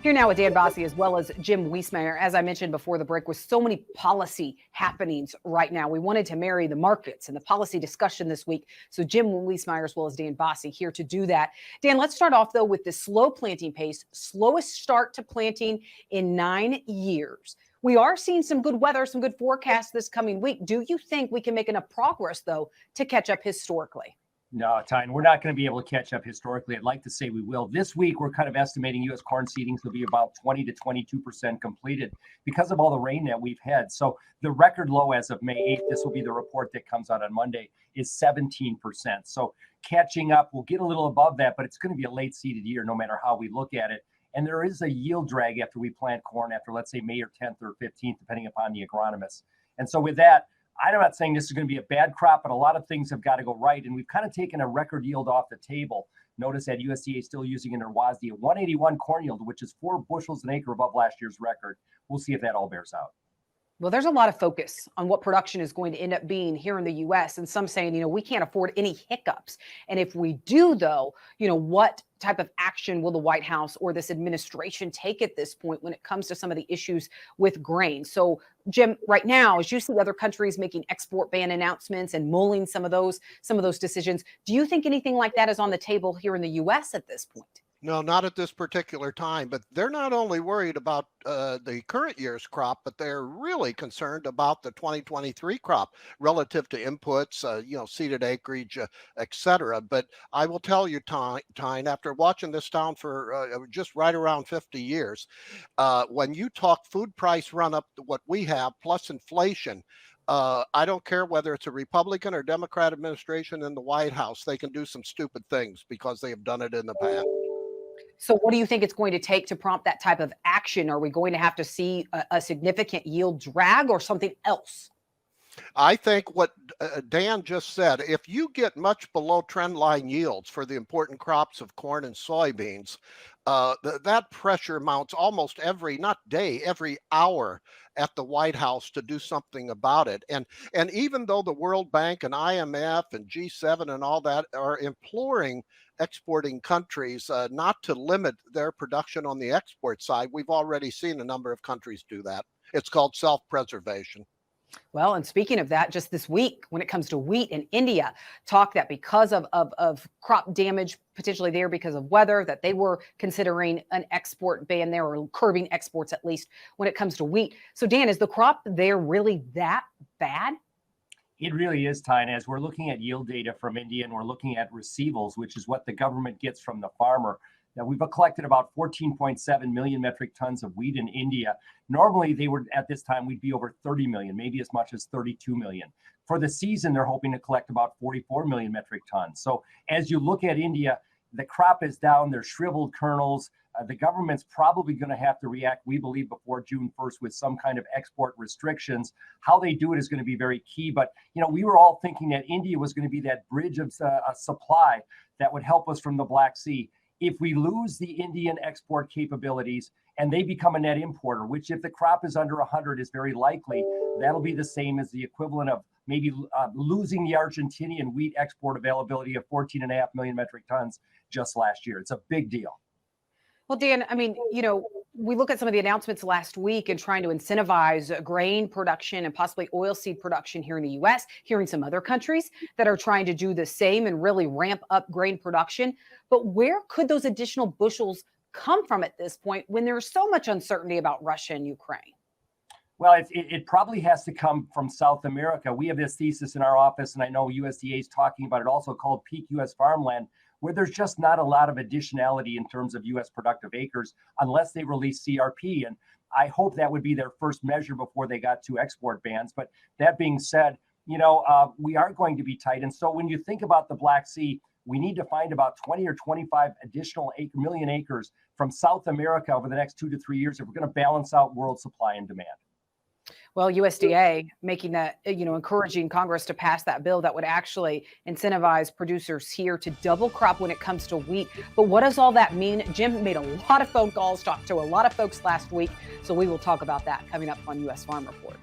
Here now with Dan Basse as well as Jim Wiesemeyer. As I mentioned before the break, with so many policy happenings right now, we wanted to marry the markets and the policy discussion this week. So Jim Wiesemeyer as well as Dan Basse here to do that. Dan, let's start off though with the slow planting pace, slowest start to planting in 9 years. We are seeing some good weather, some good forecasts this coming week. Do you think we can make enough progress though to catch up historically? No, Tyne, we're not going to be able to catch up historically. I'd like to say we will. This week, we're kind of estimating U.S. corn seedings will be about 20 to 22% completed because of all the rain that we've had. So the record low as of May 8th, this will be the report that comes out on Monday, is 17%. So catching up, we'll get a little above that, but it's going to be a late seeded year no matter how we look at it. And there is a yield drag after we plant corn after, let's say, May or 10th or 15th, depending upon the agronomist. And so with that, I'm not saying this is going to be a bad crop, but a lot of things have got to go right. And we've kind of taken a record yield off the table. Notice that USDA is still using in their WASDE a 181 corn yield, which is 4 bushels an acre above last year's record. We'll see if that all bears out. Well, there's a lot of focus on what production is going to end up being here in the U.S. and some saying, we can't afford any hiccups. And if we do, though, what type of action will the White House or this administration take at this point when it comes to some of the issues with grain? So, Jim, right now, as you see other countries making export ban announcements and mulling some of those decisions, do you think anything like that is on the table here in the U.S. at this point? No, not at this particular time, but they're not only worried about the current year's crop, but they're really concerned about the 2023 crop relative to inputs, seeded acreage, et cetera. But I will tell you, Tyne, after watching this town for just right around 50 years, when you talk food price run up to what we have plus inflation, I don't care whether it's a Republican or Democrat administration in the White House, they can do some stupid things because they have done it in the past. So what do you think it's going to take to prompt that type of action? Are we going to have to see a significant yield drag or something else? I think what Dan just said, if you get much below trend line yields for the important crops of corn and soybeans, that pressure mounts almost every hour at the White House to do something about it. And even though the World Bank and IMF and G7 and all that are imploring exporting countries not to limit their production on the export side, we've already seen a number of countries do that. It's called self-preservation. Well, and speaking of that, just this week, when it comes to wheat in India, talk that because of crop damage potentially there because of weather, that they were considering an export ban there or curbing exports, at least when it comes to wheat. So, Dan, is the crop there really that bad? It really is, Tyne. As we're looking at yield data from India and we're looking at receivables, which is what the government gets from the farmer. Now, we've collected about 14.7 million metric tons of wheat in India. Normally, they were at this time, we'd be over 30 million, maybe as much as 32 million. For the season, they're hoping to collect about 44 million metric tons. So as you look at India, the crop is down, there's shriveled kernels. The government's probably going to have to react, we believe, before June 1st with some kind of export restrictions. How they do it is going to be very key. But, we were all thinking that India was going to be that bridge of supply that would help us from the Black Sea. If we lose the Indian export capabilities and they become a net importer, which if the crop is under 100 is very likely, that'll be the same as the equivalent of maybe losing the Argentinian wheat export availability of 14.5 million metric tons just last year. It's a big deal. Well, Dan, we look at some of the announcements last week and trying to incentivize grain production and possibly oilseed production here in the U.S., hearing some other countries that are trying to do the same and really ramp up grain production. But where could those additional bushels come from at this point when there's so much uncertainty about Russia and Ukraine? Well, it probably has to come from South America. We have this thesis in our office, and I know USDA is talking about it, also called peak U.S. farmland, where there's just not a lot of additionality in terms of U.S. productive acres unless they release CRP. And I hope that would be their first measure before they got to export bans. But that being said, we are going to be tight. And so when you think about the Black Sea, we need to find about 20 or 25 additional million acres from South America over the next 2 to 3 years if we're going to balance out world supply and demand. Well, USDA making that, encouraging Congress to pass that bill that would actually incentivize producers here to double crop when it comes to wheat. But what does all that mean? Jim made a lot of phone calls, talked to a lot of folks last week. So we will talk about that coming up on U.S. Farm Report.